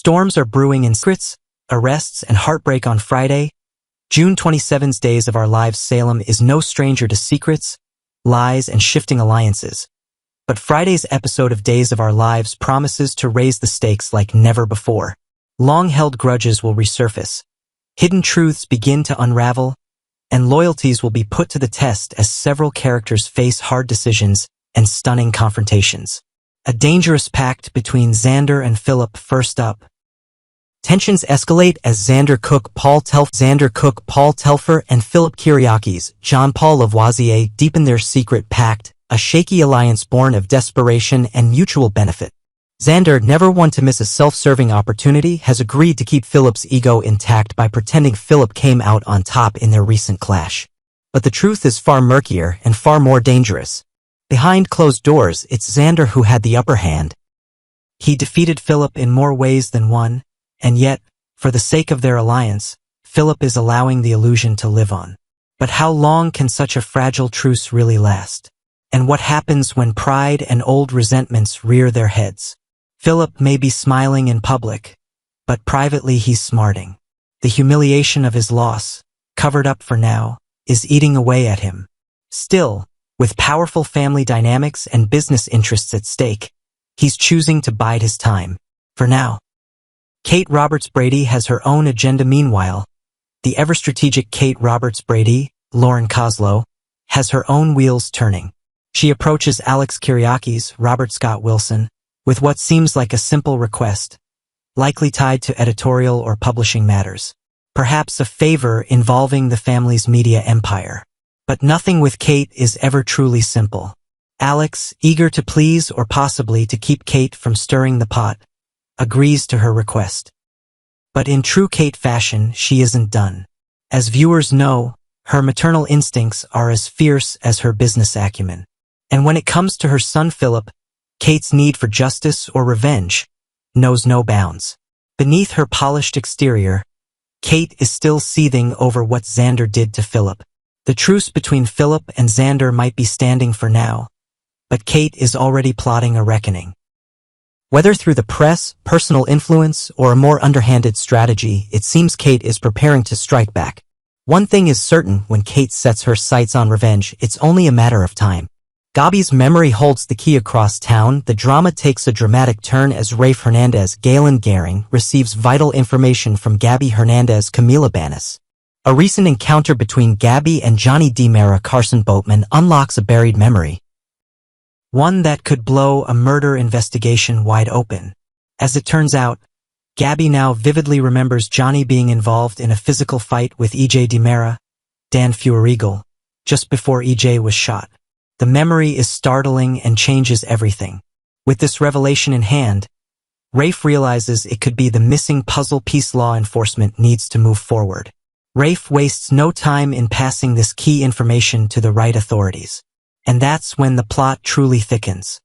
Storms are brewing in secrets, arrests, and heartbreak on Friday. June 27's Days of Our Lives. Salem is no stranger to secrets, lies, and shifting alliances. But Friday's episode of Days of Our Lives promises to raise the stakes like never before. Long-held grudges will resurface, hidden truths begin to unravel, and loyalties will be put to the test as several characters face hard decisions and stunning confrontations. A dangerous pact between Xander and Philip. First up, tensions escalate as Xander Cook Paul Telfer and Philip Kiriakis John Paul Lavoisier deepen their secret pact, a shaky alliance born of desperation and mutual benefit. Xander, never one to miss a self-serving opportunity, has agreed to keep Philip's ego intact by pretending Philip came out on top in their recent clash. But the truth is far murkier and far more dangerous. Behind closed doors, it's Xander who had the upper hand. He defeated Philip in more ways than one, and yet, for the sake of their alliance, Philip is allowing the illusion to live on. But how long can such a fragile truce really last? And what happens when pride and old resentments rear their heads? Philip may be smiling in public, but privately he's smarting. The humiliation of his loss, covered up for now, is eating away at him. Still, with powerful family dynamics and business interests at stake, he's choosing to bide his time, for now. Kate Roberts-Brady has her own agenda. Meanwhile, the ever-strategic Kate Roberts-Brady, Lauren Koslow, has her own wheels turning. She approaches Alex Kiriakis, Robert Scott Wilson, with what seems like a simple request, likely tied to editorial or publishing matters. Perhaps a favor involving the family's media empire. But nothing with Kate is ever truly simple. Alex, eager to please or possibly to keep Kate from stirring the pot, agrees to her request. But in true Kate fashion, she isn't done. As viewers know, her maternal instincts are as fierce as her business acumen. And when it comes to her son Philip, Kate's need for justice or revenge knows no bounds. Beneath her polished exterior, Kate is still seething over what Xander did to Philip. The truce between Philip and Xander might be standing for now, but Kate is already plotting a reckoning. Whether through the press, personal influence, or a more underhanded strategy, it seems Kate is preparing to strike back. One thing is certain: when Kate sets her sights on revenge, it's only a matter of time. Gabi's memory holds the key. Across town, the drama takes a dramatic turn as Rafe Hernandez, Galen Gehring, receives vital information from Gabby Hernandez, Camila Banis. A recent encounter between Gabby and Johnny DiMera, Carson Boatman, unlocks a buried memory. One that could blow a murder investigation wide open. As it turns out, Gabby now vividly remembers Johnny being involved in a physical fight with EJ DiMera, Dan Feuerriegel, just before EJ was shot. The memory is startling and changes everything. With this revelation in hand, Rafe realizes it could be the missing puzzle piece law enforcement needs to move forward. Rafe wastes no time in passing this key information to the right authorities. And that's when the plot truly thickens.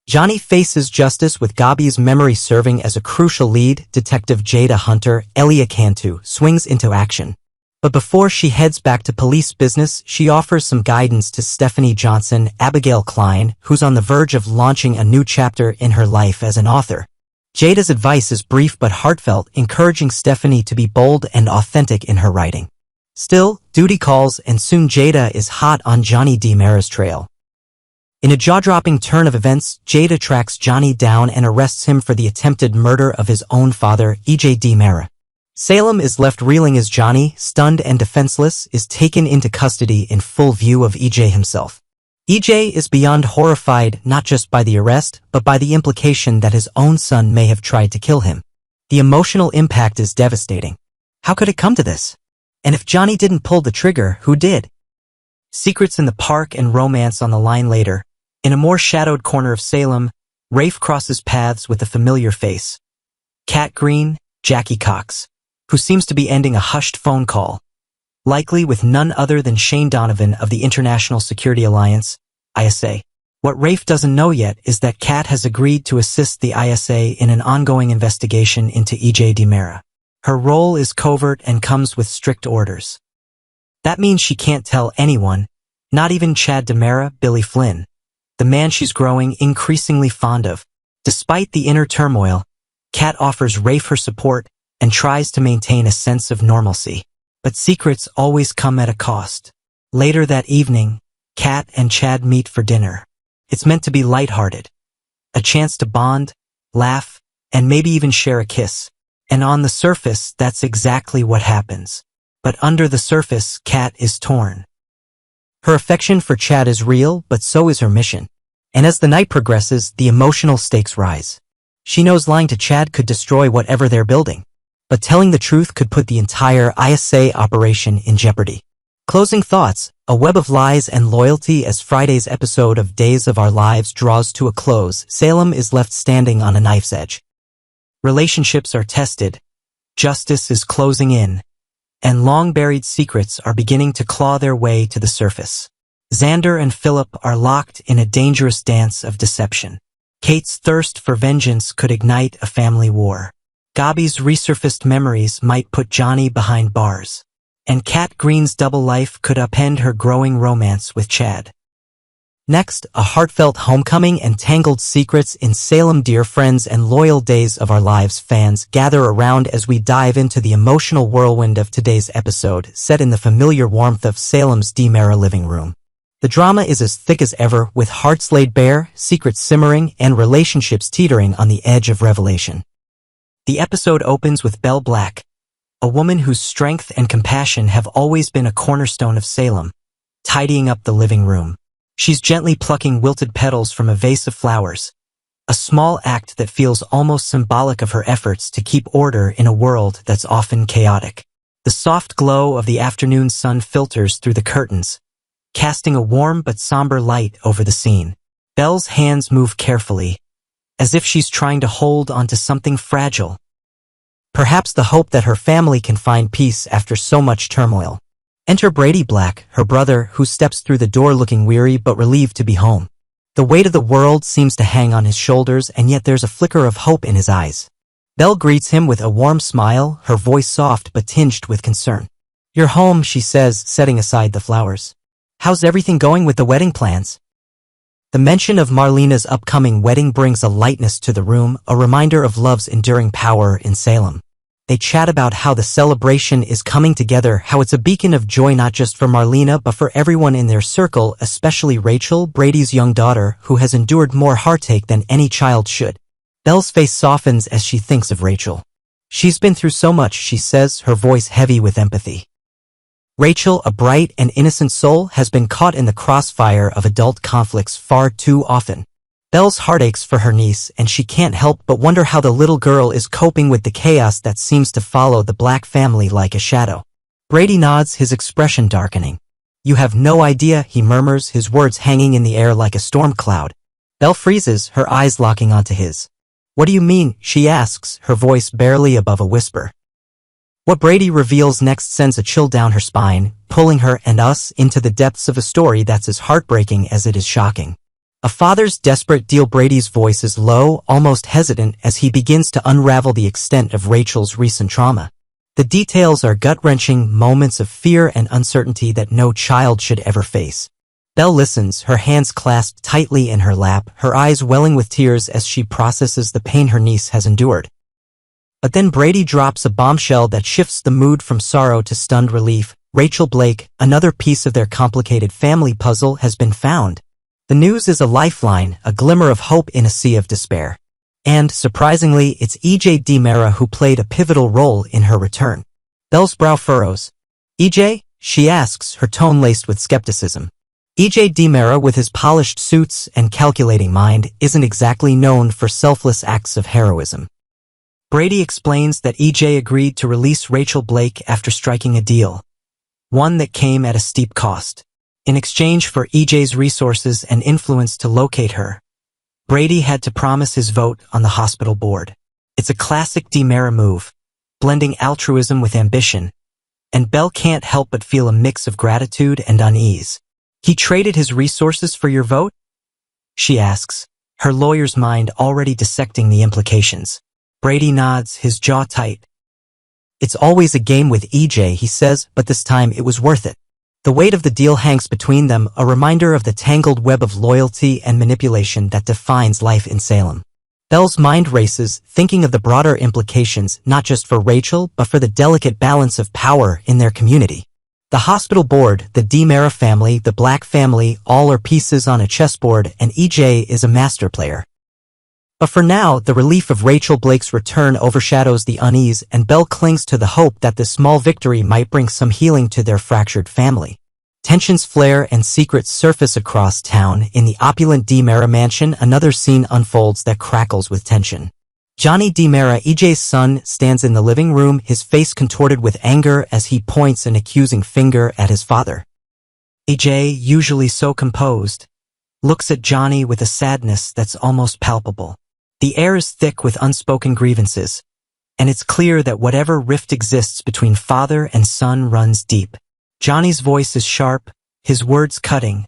Johnny faces justice with Gabi's memory serving as a crucial lead. Detective Jada Hunter, Elia Cantu, swings into action. But before she heads back to police business, she offers some guidance to Stephanie Johnson, Abigail Klein, who's on the verge of launching a new chapter in her life as an author. Jada's advice is brief but heartfelt, encouraging Stephanie to be bold and authentic in her writing. Still, duty calls, and soon Jada is hot on Johnny DiMera's trail. In a jaw-dropping turn of events, Jada tracks Johnny down and arrests him for the attempted murder of his own father, EJ DiMera. Salem is left reeling as Johnny, stunned and defenseless, is taken into custody in full view of EJ himself. EJ is beyond horrified not just by the arrest, but by the implication that his own son may have tried to kill him. The emotional impact is devastating. How could it come to this? And if Johnny didn't pull the trigger, who did? Secrets in the park and romance on the line later. In a more shadowed corner of Salem, Rafe crosses paths with a familiar face. Kat Green, Jackie Cox, who seems to be ending a hushed phone call, likely with none other than Shane Donovan of the International Security Alliance, ISA. What Rafe doesn't know yet is that Kat has agreed to assist the ISA in an ongoing investigation into EJ DiMera. Her role is covert and comes with strict orders. That means she can't tell anyone, not even Chad DiMera, Billy Flynn, the man she's growing increasingly fond of. Despite the inner turmoil, Kat offers Rafe her support and tries to maintain a sense of normalcy. But secrets always come at a cost. Later that evening, Kat and Chad meet for dinner. It's meant to be lighthearted. A chance to bond, laugh, and maybe even share a kiss. And on the surface, that's exactly what happens. But under the surface, Kat is torn. Her affection for Chad is real, but so is her mission. And as the night progresses, the emotional stakes rise. She knows lying to Chad could destroy whatever they're building. But telling the truth could put the entire ISA operation in jeopardy. Closing thoughts, a web of lies and loyalty. As Friday's episode of Days of Our Lives draws to a close, Salem is left standing on a knife's edge. Relationships are tested, justice is closing in, and long-buried secrets are beginning to claw their way to the surface. Xander and Philip are locked in a dangerous dance of deception. Kate's thirst for vengeance could ignite a family war. Gabi's resurfaced memories might put Johnny behind bars. And Kat Green's double life could upend her growing romance with Chad. Next, a heartfelt homecoming and tangled secrets in Salem. Dear friends and loyal Days of Our Lives fans, gather around as we dive into the emotional whirlwind of today's episode, set in the familiar warmth of Salem's DiMera living room. The drama is as thick as ever, with hearts laid bare, secrets simmering, and relationships teetering on the edge of revelation. The episode opens with Belle Black, a woman whose strength and compassion have always been a cornerstone of Salem, tidying up the living room. She's gently plucking wilted petals from a vase of flowers, a small act that feels almost symbolic of her efforts to keep order in a world that's often chaotic. The soft glow of the afternoon sun filters through the curtains, casting a warm but somber light over the scene. Belle's hands move carefully, as if she's trying to hold onto something fragile. Perhaps the hope that her family can find peace after so much turmoil. Enter Brady Black, her brother, who steps through the door looking weary but relieved to be home. The weight of the world seems to hang on his shoulders, and yet there's a flicker of hope in his eyes. Belle greets him with a warm smile, her voice soft but tinged with concern. "You're home," she says, setting aside the flowers. "How's everything going with the wedding plans?" The mention of Marlena's upcoming wedding brings a lightness to the room, a reminder of love's enduring power in Salem. They chat about how the celebration is coming together, how it's a beacon of joy not just for Marlena but for everyone in their circle, especially Rachel, Brady's young daughter, who has endured more heartache than any child should. Belle's face softens as she thinks of Rachel. "She's been through so much," she says, her voice heavy with empathy. Rachel, a bright and innocent soul, has been caught in the crossfire of adult conflicts far too often. Belle's heart aches for her niece, and she can't help but wonder how the little girl is coping with the chaos that seems to follow the Black family like a shadow. Brady nods, his expression darkening. "You have no idea," he murmurs, his words hanging in the air like a storm cloud. Belle freezes, her eyes locking onto his. "What do you mean?" she asks, her voice barely above a whisper. What Brady reveals next sends a chill down her spine, pulling her and us into the depths of a story that's as heartbreaking as it is shocking. A father's desperate deal. Brady's voice is low, almost hesitant, as he begins to unravel the extent of Rachel's recent trauma. The details are gut-wrenching, moments of fear and uncertainty that no child should ever face. Belle listens, her hands clasped tightly in her lap, her eyes welling with tears as she processes the pain her niece has endured. But then Brady drops a bombshell that shifts the mood from sorrow to stunned relief. Rachel Blake, another piece of their complicated family puzzle, has been found. The news is a lifeline, a glimmer of hope in a sea of despair. And, surprisingly, it's EJ DiMera who played a pivotal role in her return. Belle's brow furrows. "EJ?" she asks, her tone laced with skepticism. EJ DiMera, with his polished suits and calculating mind, isn't exactly known for selfless acts of heroism. Brady explains that EJ agreed to release Rachel Blake after striking a deal, one that came at a steep cost. In exchange for EJ's resources and influence to locate her, Brady had to promise his vote on the hospital board. It's a classic DiMera move, blending altruism with ambition, and Belle can't help but feel a mix of gratitude and unease. "He traded his resources for your vote?" she asks, her lawyer's mind already dissecting the implications. Brady nods, his jaw tight. "It's always a game with EJ," he says, "but this time it was worth it." The weight of the deal hangs between them, a reminder of the tangled web of loyalty and manipulation that defines life in Salem. Belle's mind races, thinking of the broader implications not just for Rachel but for the delicate balance of power in their community. The hospital board, the DiMera family, the Black family, all are pieces on a chessboard, and EJ is a master player. But for now, the relief of Rachel Blake's return overshadows the unease, and Belle clings to the hope that this small victory might bring some healing to their fractured family. Tensions flare and secrets surface across town. In the opulent DiMera mansion, another scene unfolds that crackles with tension. Johnny DiMera, EJ's son, stands in the living room, his face contorted with anger as he points an accusing finger at his father. EJ, usually so composed, looks at Johnny with a sadness that's almost palpable. The air is thick with unspoken grievances, and it's clear that whatever rift exists between father and son runs deep. Johnny's voice is sharp, his words cutting,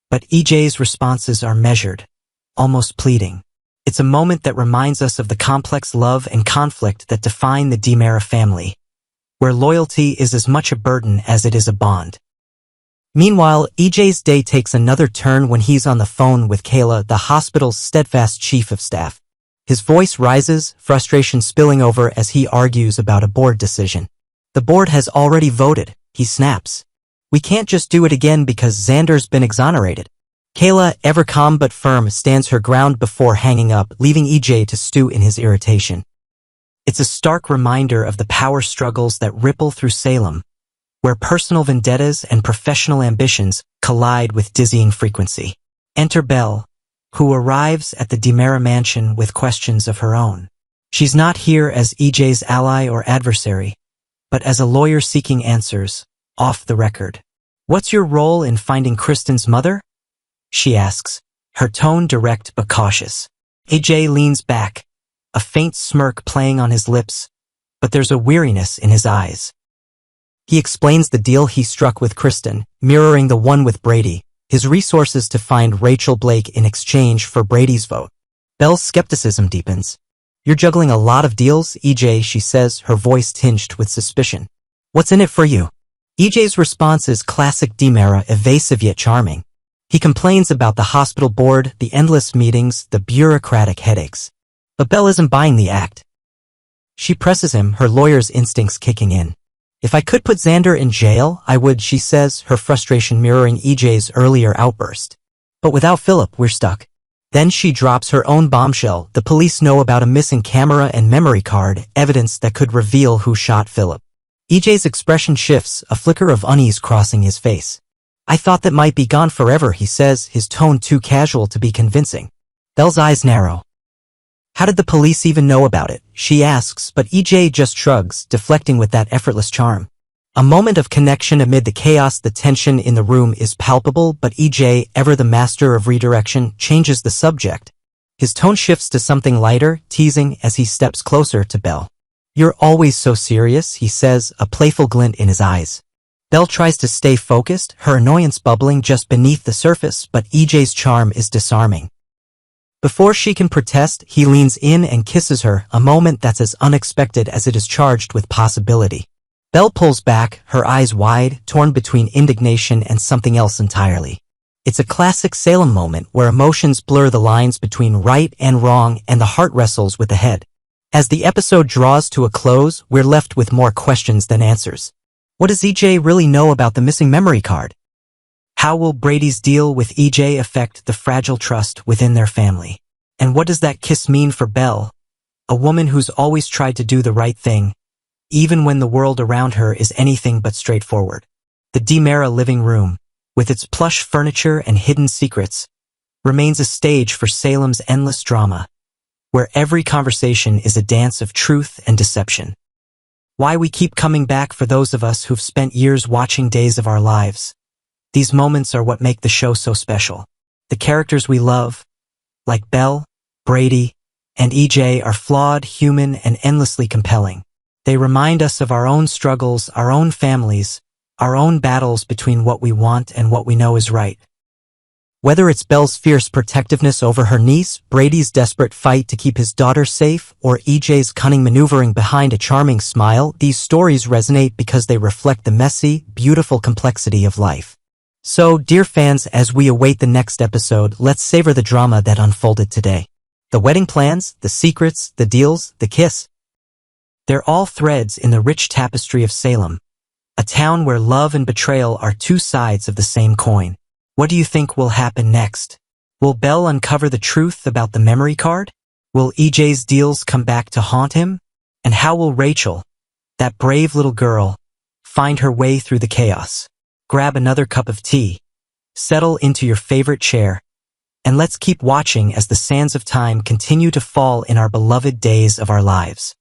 but EJ's responses are measured, almost pleading. It's a moment that reminds us of the complex love and conflict that define the DiMera family, where loyalty is as much a burden as it is a bond. Meanwhile, EJ's day takes another turn when he's on the phone with Kayla, the hospital's steadfast chief of staff. His voice rises, frustration spilling over as he argues about a board decision. The board has already voted, he snaps. We can't just do it again because Xander's been exonerated. Kayla, ever calm but firm, stands her ground before hanging up, leaving EJ to stew in his irritation. It's a stark reminder of the power struggles that ripple through Salem, where personal vendettas and professional ambitions collide with dizzying frequency. Enter Belle, who arrives at the DiMera mansion with questions of her own. She's not here as EJ's ally or adversary, but as a lawyer seeking answers, off the record. What's your role in finding Kristen's mother? She asks, her tone direct but cautious. EJ leans back, a faint smirk playing on his lips, but there's a weariness in his eyes. He explains the deal he struck with Kristen, mirroring the one with Brady, his resources to find Rachel Blake in exchange for Brady's vote. Belle's skepticism deepens. You're juggling a lot of deals, EJ, she says, her voice tinged with suspicion. What's in it for you? EJ's response is classic DiMera, evasive yet charming. He complains about the hospital board, the endless meetings, the bureaucratic headaches. But Belle isn't buying the act. She presses him, her lawyer's instincts kicking in. If I could put Xander in jail, I would, she says, her frustration mirroring EJ's earlier outburst. But without Philip, we're stuck. Then she drops her own bombshell. The police know about a missing camera and memory card, evidence that could reveal who shot Philip. EJ's expression shifts, a flicker of unease crossing his face. I thought that might be gone forever, he says, his tone too casual to be convincing. Belle's eyes narrow. How did the police even know about it? She asks, but EJ just shrugs, deflecting with that effortless charm. A moment of connection amid the chaos. The tension in the room is palpable, but EJ, ever the master of redirection, changes the subject. His tone shifts to something lighter, teasing as he steps closer to Belle. You're always so serious, he says, a playful glint in his eyes. Belle tries to stay focused, her annoyance bubbling just beneath the surface, but EJ's charm is disarming. Before she can protest, he leans in and kisses her, a moment that's as unexpected as it is charged with possibility. Belle pulls back, her eyes wide, torn between indignation and something else entirely. It's a classic Salem moment where emotions blur the lines between right and wrong and the heart wrestles with the head. As the episode draws to a close, we're left with more questions than answers. What does EJ really know about the missing memory card? How will Brady's deal with EJ affect the fragile trust within their family? And what does that kiss mean for Belle, a woman who's always tried to do the right thing, even when the world around her is anything but straightforward? The DiMera living room, with its plush furniture and hidden secrets, remains a stage for Salem's endless drama, where every conversation is a dance of truth and deception. Why we keep coming back for those of us who've spent years watching Days of Our Lives. These moments are what make the show so special. The characters we love, like Belle, Brady, and EJ, are flawed, human, and endlessly compelling. They remind us of our own struggles, our own families, our own battles between what we want and what we know is right. Whether it's Belle's fierce protectiveness over her niece, Brady's desperate fight to keep his daughter safe, or EJ's cunning maneuvering behind a charming smile, these stories resonate because they reflect the messy, beautiful complexity of life. So, dear fans, as we await the next episode, let's savor the drama that unfolded today. The wedding plans, the secrets, the deals, the kiss. They're all threads in the rich tapestry of Salem, a town where love and betrayal are two sides of the same coin. What do you think will happen next? Will Belle uncover the truth about the memory card? Will EJ's deals come back to haunt him? And how will Rachel, that brave little girl, find her way through the chaos? Grab another cup of tea, settle into your favorite chair, and let's keep watching as the sands of time continue to fall in our beloved days of our lives.